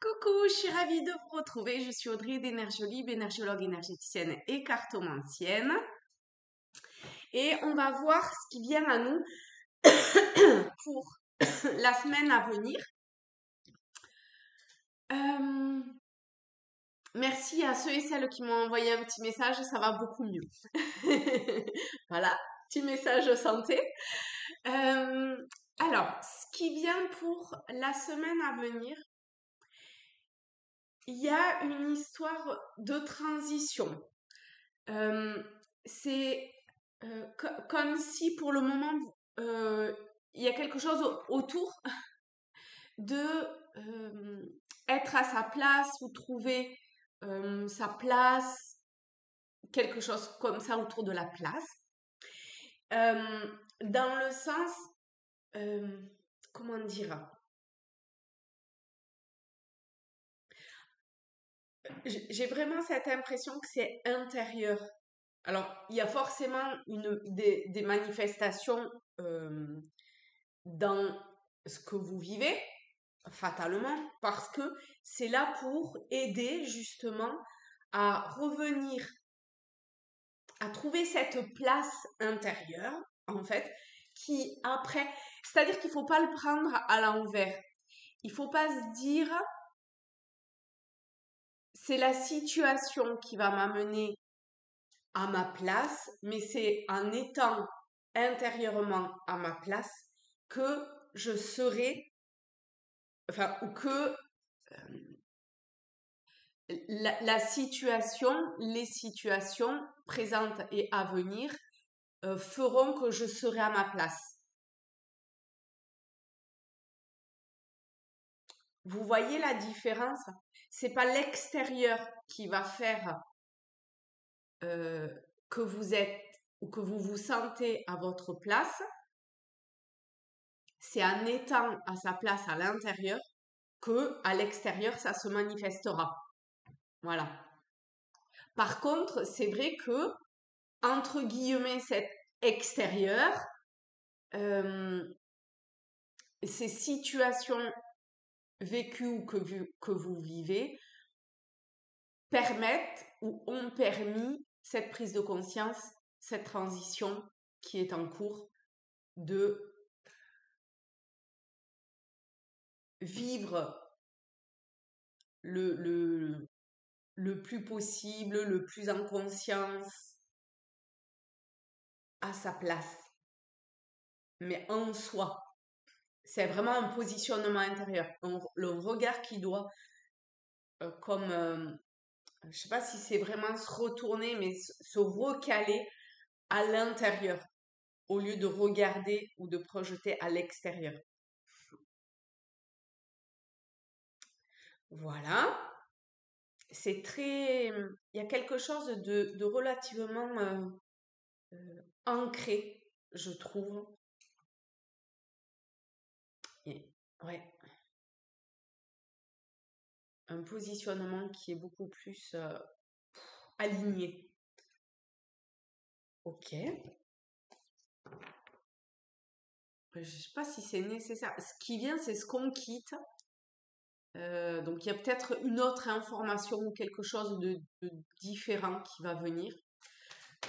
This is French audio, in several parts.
Coucou, je suis ravie de vous retrouver. Je suis Audrey d'Énergiolib, énergiologue énergéticienne et cartomancienne. Et on va voir ce qui vient à nous pour la semaine à venir. Merci à ceux et celles qui m'ont envoyé un petit message, ça va beaucoup mieux. Voilà, petit message santé. Alors, ce qui vient pour la semaine à venir, il y a une histoire de transition. C'est comme si pour le moment, il y a quelque chose autour de être à sa place ou trouver sa place, quelque chose comme ça autour de la place. Dans le sens, comment dire, j'ai vraiment cette impression que c'est intérieur. Alors, il y a forcément des manifestations dans ce que vous vivez, fatalement, parce que c'est là pour aider justement à revenir, à trouver cette place intérieure, en fait, qui après, c'est-à-dire qu'il ne faut pas le prendre à l'envers. Il ne faut pas se dire, c'est la situation qui va m'amener à ma place, mais c'est en étant intérieurement à ma place que je serai, enfin, ou que la situation, les situations présentes et à venir feront que je serai à ma place. Vous voyez la différence? C'est pas l'extérieur qui va faire que vous êtes ou que vous vous sentez à votre place. C'est en étant à sa place à l'intérieur que à l'extérieur ça se manifestera. Voilà. Par contre, c'est vrai que entre guillemets cet extérieur, ces situations vécues ou que vous vivez permettent ou ont permis cette prise de conscience, cette transition qui est en cours de vivre le plus possible, le plus en conscience à sa place, mais en soi. C'est vraiment un positionnement intérieur, le regard qui doit, comme, je ne sais pas si c'est vraiment se retourner, mais se recaler à l'intérieur, au lieu de regarder ou de projeter à l'extérieur. Voilà. C'est très... Il y a quelque chose de relativement ancré, je trouve. Et, ouais. Un positionnement qui est beaucoup plus aligné. Ok. Je ne sais pas si c'est nécessaire. Ce qui vient, c'est ce qu'on quitte. Donc, il y a peut-être une autre information ou quelque chose de différent qui va venir.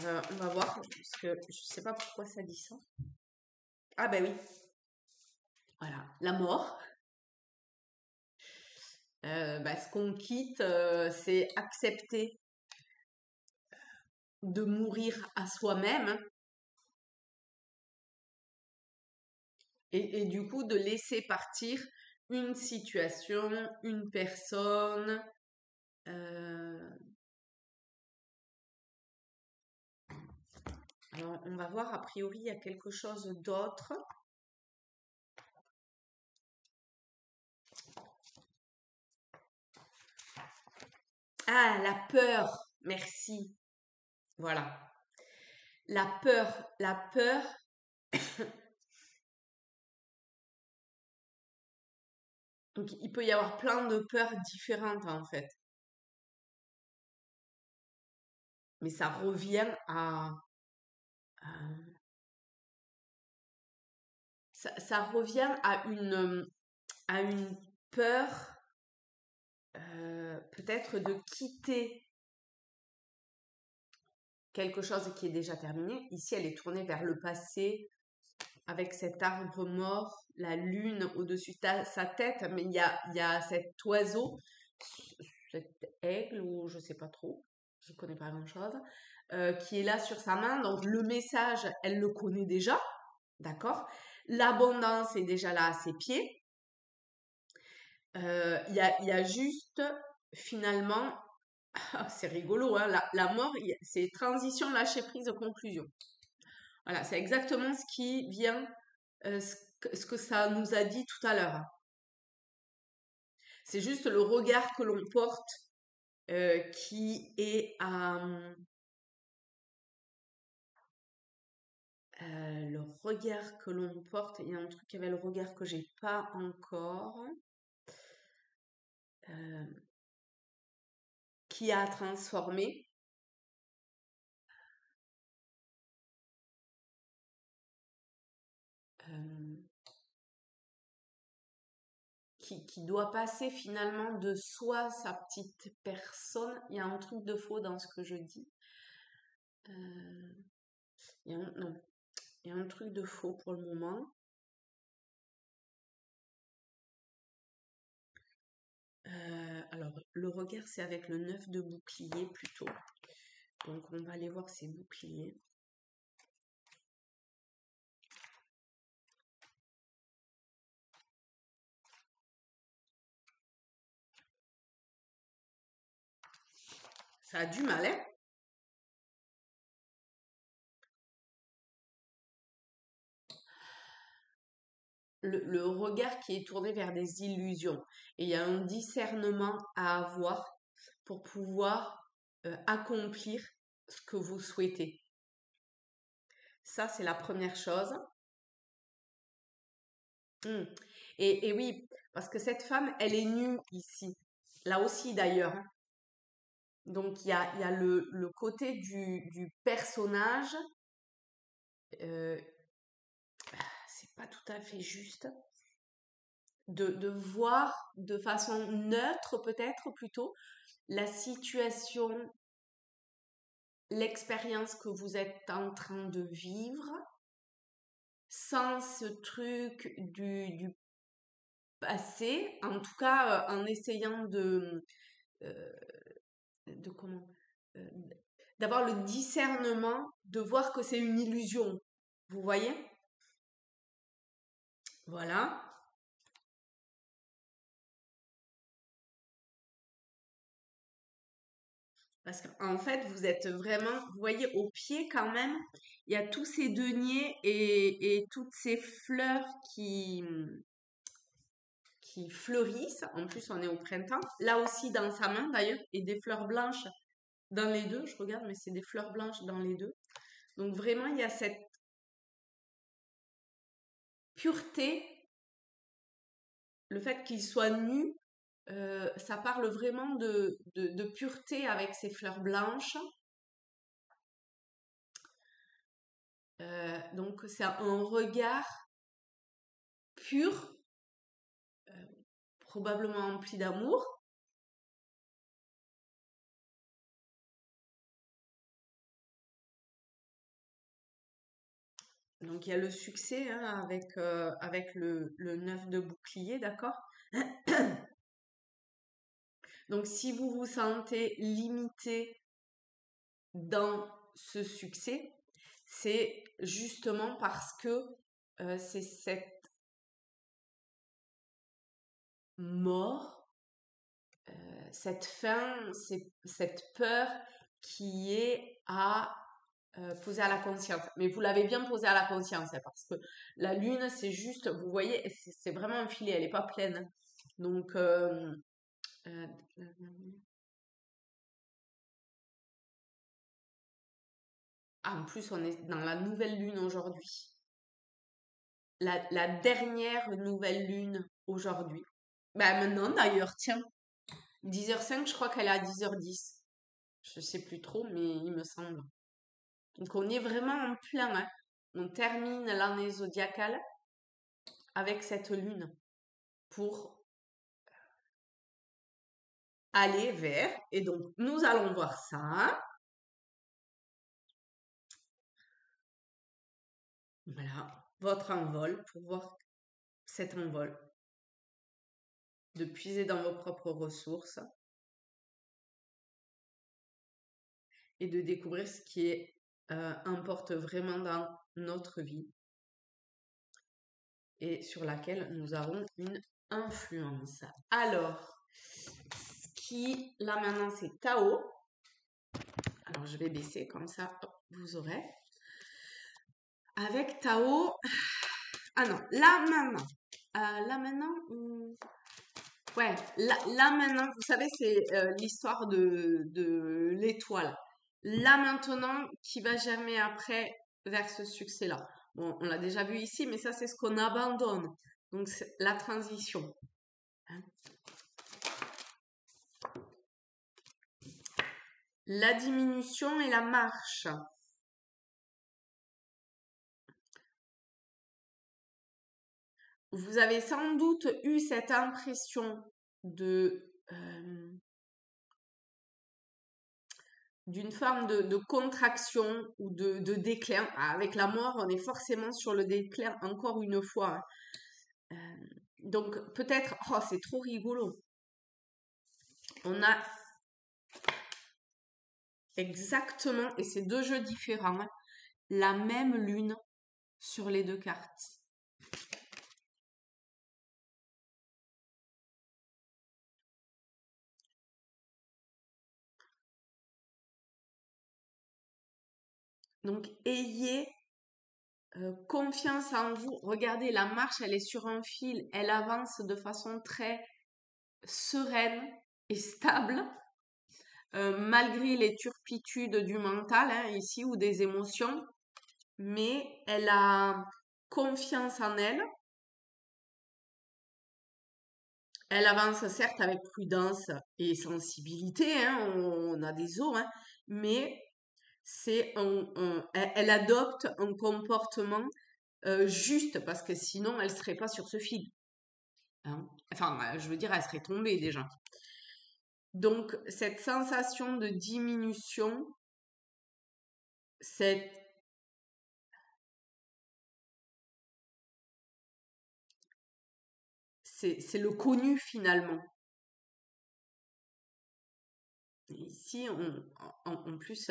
On va voir, parce que je ne sais pas pourquoi ça dit ça. Ah ben oui. Voilà, la mort. Ce qu'on quitte, c'est accepter de mourir à soi-même et du coup de laisser partir une situation, une personne. Alors on va voir, a priori il y a quelque chose d'autre. Ah, la peur, merci. Voilà. La peur. Donc il peut y avoir plein de peurs différentes en fait. Mais ça revient ça revient à une peur peut-être de quitter quelque chose qui est déjà terminé. Ici, elle est tournée vers le passé avec cet arbre mort, la lune au-dessus de sa tête, mais il y a cet oiseau, cet aigle, ou je sais pas trop, je connais pas grand-chose, qui est là sur sa main. Donc le message, elle le connaît déjà, d'accord? L'abondance est déjà là à ses pieds. Il y a juste, finalement, c'est rigolo, hein, la mort, c'est transition, lâcher prise, conclusion. Voilà, c'est exactement ce qui vient, ce que ça nous a dit tout à l'heure. C'est juste le regard que l'on porte qui est le regard que l'on porte. Il y a un truc avec le regard que j'ai pas encore. Qui a transformé. Qui doit passer finalement de soi, sa petite personne. Il y a un truc de faux dans ce que je dis. Non, il y a un truc de faux pour le moment. Alors, le regard, c'est avec le 9 de bouclier plutôt. Donc, on va aller voir ces boucliers. Ça a du mal, hein? Le regard qui est tourné vers des illusions. Et il y a un discernement à avoir pour pouvoir accomplir ce que vous souhaitez. Ça, c'est la première chose. Et oui, parce que cette femme, elle est nue ici. Là aussi, d'ailleurs. Donc, il y a le côté du personnage. C'est pas tout à fait juste. De voir de façon neutre, peut-être plutôt, la situation, l'expérience que vous êtes en train de vivre, sans ce truc du passé, en tout cas en essayant de comment d'avoir le discernement de voir que c'est une illusion. Vous voyez? Voilà. Parce qu'en fait, vous êtes vraiment, vous voyez, au pied quand même, il y a tous ces deniers et toutes ces fleurs qui fleurissent. En plus, on est au printemps. Là aussi, dans sa main d'ailleurs, et des fleurs blanches dans les deux. Je regarde, mais c'est des fleurs blanches dans les deux. Donc vraiment, il y a cette pureté, le fait qu'il soit nu, ça parle vraiment de pureté avec ces fleurs blanches. Donc c'est un regard pur, probablement empli d'amour. Donc il y a le succès hein, avec le 9 de bouclier, d'accord? Donc si vous vous sentez limité dans ce succès, c'est justement parce que c'est cette mort, cette faim, cette peur qui est à poser à la conscience. Mais vous l'avez bien posé à la conscience, hein, parce que la lune, c'est juste, vous voyez, c'est vraiment un filet, elle n'est pas pleine. Donc, euh, en plus, on est dans la nouvelle lune aujourd'hui. La dernière nouvelle lune aujourd'hui. Bah maintenant d'ailleurs, tiens. 10h05, je crois qu'elle est à 10h10. Je sais plus trop, mais il me semble. Donc on est vraiment en plein. Hein. On termine l'année zodiacale avec cette lune pour aller vers, et donc nous allons voir ça. Voilà, votre envol, pour voir cet envol, de puiser dans vos propres ressources et de découvrir ce qui importe vraiment dans notre vie et sur laquelle nous avons une influence. Alors, ce qui, là maintenant, c'est Tao. Alors, je vais baisser comme ça, hop, vous aurez. Avec Tao, ah non, là maintenant. Là maintenant, ouais, là maintenant, vous savez, c'est l'histoire de l'étoile. Là maintenant, qui va germer après vers ce succès-là. Bon, on l'a déjà vu ici, mais ça, c'est ce qu'on abandonne. Donc, c'est la transition. Hein. La diminution et la marche. Vous avez sans doute eu cette impression d'une forme de contraction ou de déclin. Avec la mort, on est forcément sur le déclin encore une fois. Donc peut-être, oh c'est trop rigolo. On a exactement, et c'est deux jeux différents, la même lune sur les deux cartes. Donc ayez confiance en vous. Regardez, la marche, elle est sur un fil, elle avance de façon très sereine et stable. Malgré les turpitudes du mental, hein, ici, ou des émotions, mais elle a confiance en elle. Elle avance certes avec prudence et sensibilité, hein, on a des os, hein, mais elle adopte un comportement juste parce que sinon elle serait pas sur ce fil. Hein. Enfin, je veux dire, elle serait tombée déjà. Donc, cette sensation de diminution, c'est le connu finalement. Ici, en plus,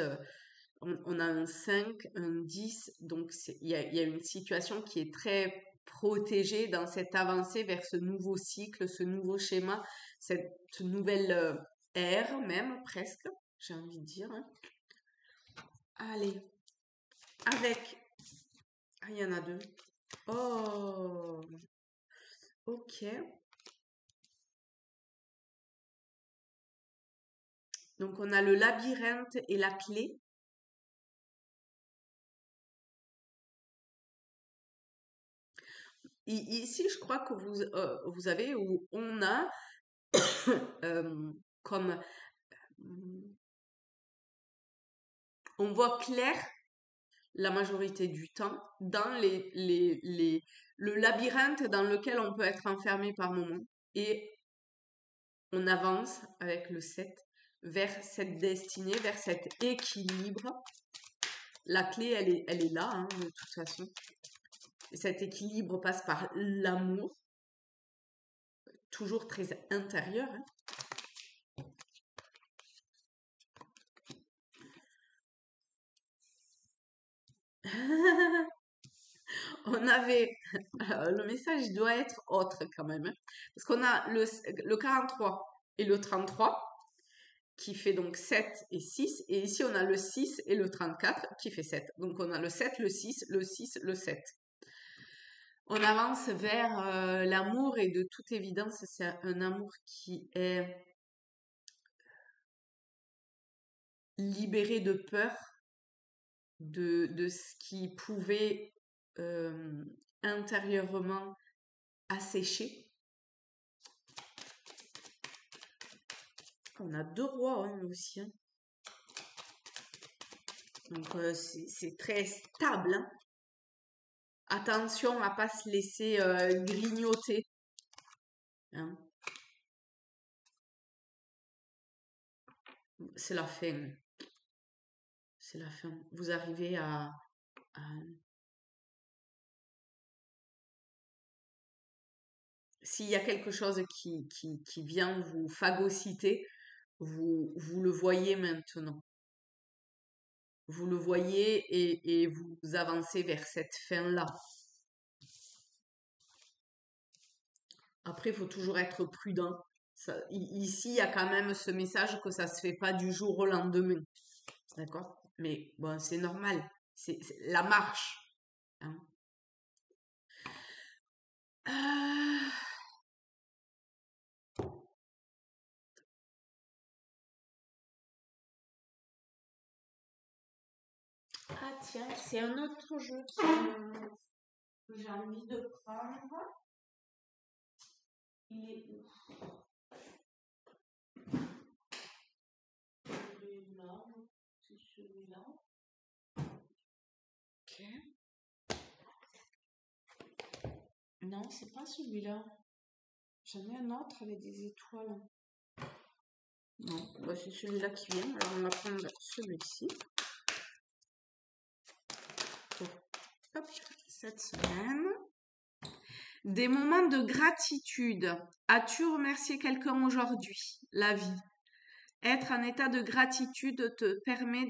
on a un 5, un 10, donc il y a une situation qui est très protégée dans cette avancée vers ce nouveau cycle, ce nouveau schéma, cette nouvelle ère même, presque, j'ai envie de dire. Hein. Allez, avec... Ah, il y en a deux. Oh, ok. Donc, on a le labyrinthe et la clé. Ici, je crois que vous avez, ou on a, comme, on voit clair la majorité du temps dans le labyrinthe dans lequel on peut être enfermé par moment. Et on avance avec le 7 vers cette destinée, vers cet équilibre. La clé, elle est là, hein, de toute façon. Et cet équilibre passe par l'amour, toujours très intérieur. Hein. On avait, le message doit être autre quand même, hein, parce qu'on a le 43 et le 33 qui fait donc 7 et 6, et ici on a le 6 et le 34 qui fait 7. Donc on a le 7, le 6, le 6, le 7. On avance vers l'amour, et de toute évidence, c'est un amour qui est libéré de peur, de ce qui pouvait intérieurement assécher. On a deux rois hein, aussi. Hein. Donc c'est très stable. Hein. Attention à pas se laisser grignoter. Hein. c'est la fin. C'est la fin. Vous arrivez à- S'il y a quelque chose qui vient vous phagocyter, vous le voyez maintenant. Vous le voyez et vous avancez vers cette fin-là. Après, il faut toujours être prudent. Ici, il y a quand même ce message que ça se fait pas du jour au lendemain. D'accord? Mais bon, c'est normal. C'est la marche. Hein. Ah, ah, tiens, c'est un autre jeu que j'ai envie de prendre. Il est où? Celui-là. C'est celui-là. Ok. Non, c'est pas celui-là. J'en ai un autre avec des étoiles. Non, bah, c'est celui-là qui vient. Alors on va prendre celui-ci. Hop, cette semaine. Des moments de gratitude. As-tu remercié quelqu'un aujourd'hui? La vie. Être en état de gratitude te permet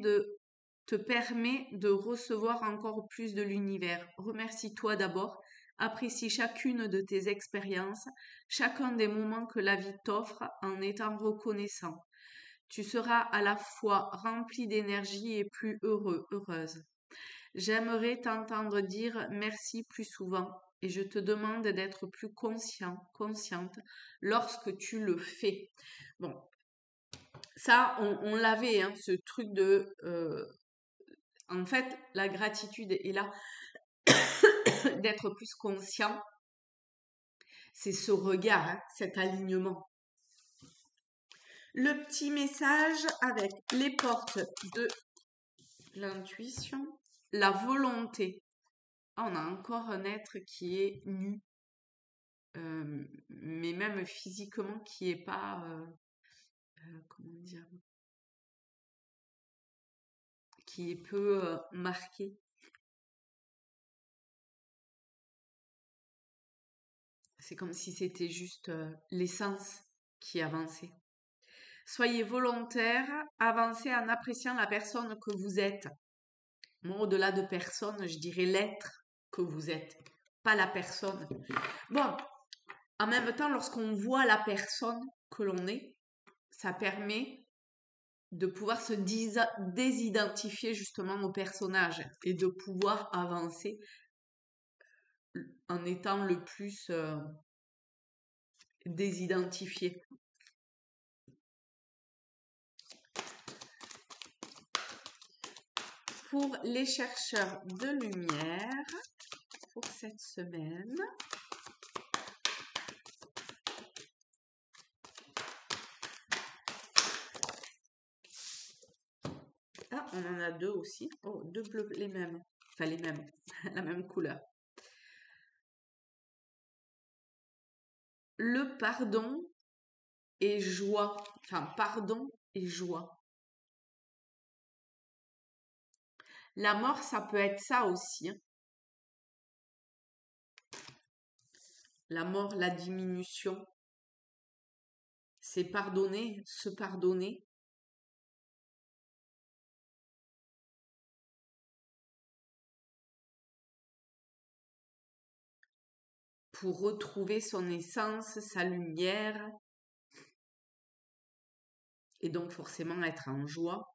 de recevoir encore plus de l'univers. Remercie-toi d'abord. Apprécie chacune de tes expériences, chacun des moments que la vie t'offre en étant reconnaissant. Tu seras à la fois rempli d'énergie et plus heureuse. J'aimerais t'entendre dire merci plus souvent et je te demande d'être plus consciente lorsque tu le fais. Bon, ça, on l'avait, hein, ce truc de... en fait, la gratitude est là d'être plus conscient. C'est ce regard, hein, cet alignement. Le petit message avec les portes de l'intuition, la volonté. Ah, on a encore un être qui est nu, mais même physiquement qui est pas, comment dire, qui est peu marqué. C'est comme si c'était juste l'essence qui avançait. Soyez volontaire, avancez en appréciant la personne que vous êtes. Moi, au-delà de personne, je dirais l'être que vous êtes, pas la personne. Bon, en même temps, lorsqu'on voit la personne que l'on est, ça permet de pouvoir se désidentifier justement au personnage et de pouvoir avancer en étant le plus désidentifié. Pour les chercheurs de lumière, pour cette semaine, ah, on en a deux aussi. Oh, deux bleus, les mêmes. Enfin, les mêmes. La même couleur. Le pardon et joie. Enfin, pardon et joie. La mort, ça peut être ça aussi. Hein. La mort, la diminution. C'est pardonner, se pardonner. Pour retrouver son essence, sa lumière. Et donc forcément être en joie.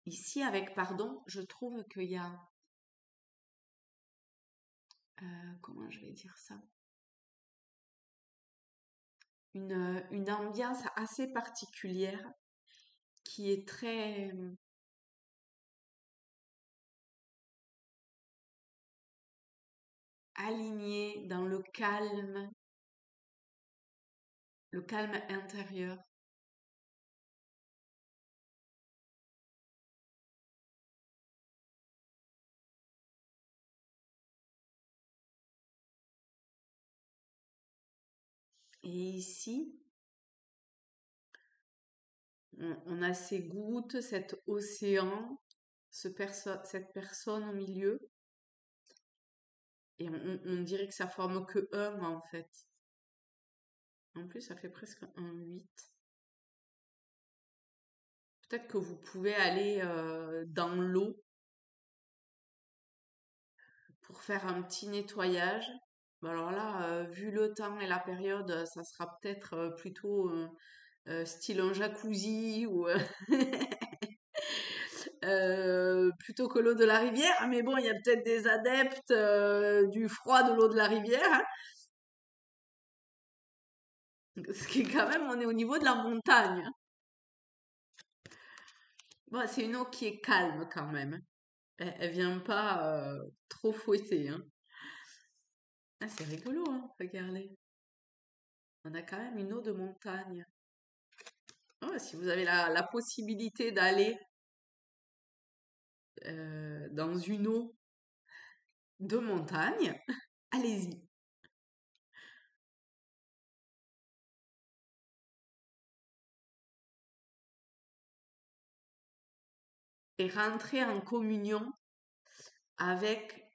Ici, avec pardon, je trouve qu'il y a... comment je vais dire ça? Une ambiance assez particulière qui est très alignée dans le calme intérieur. Et ici, on a ces gouttes, cet océan, cette personne au milieu. Et on dirait que ça forme que 1 en fait. En plus, ça fait presque un 8. Peut-être que vous pouvez aller dans l'eau pour faire un petit nettoyage. Bon, alors là, vu le temps et la période, ça sera peut-être plutôt style un jacuzzi ou plutôt que l'eau de la rivière. Mais bon, il y a peut-être des adeptes du froid de l'eau de la rivière, hein. Ce qui est quand même, on est au niveau de la montagne, hein. Bon, c'est une eau qui est calme quand même. Elle vient pas trop fouetter, hein. Ah, c'est rigolo, hein, regardez. On a quand même une eau de montagne. Oh, si vous avez la possibilité d'aller dans une eau de montagne, allez-y. Et rentrer en communion avec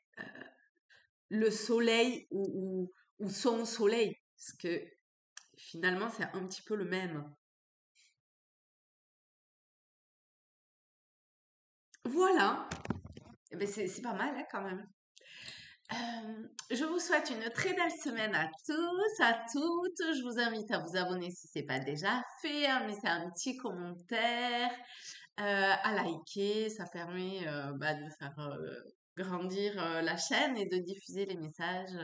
le soleil ou son soleil. Parce que finalement, c'est un petit peu le même. Voilà. Eh ben, c'est pas mal, hein, quand même. Je vous souhaite une très belle semaine à tous, à toutes. Je vous invite à vous abonner si ce n'est pas déjà fait, à me laisser un petit commentaire, à liker. Ça permet de faire grandir la chaîne et de diffuser les messages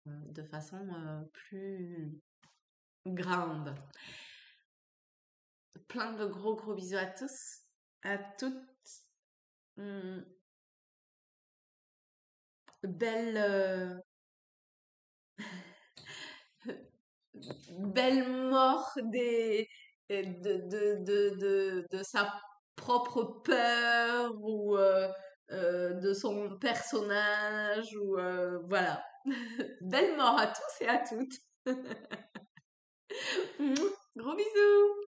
de façon plus grande. Plein de gros gros bisous à tous, à toutes. Hum, belle, belle mort de sa propre peur ou de son personnage ou voilà. Belle mort à tous et à toutes. Gros bisous.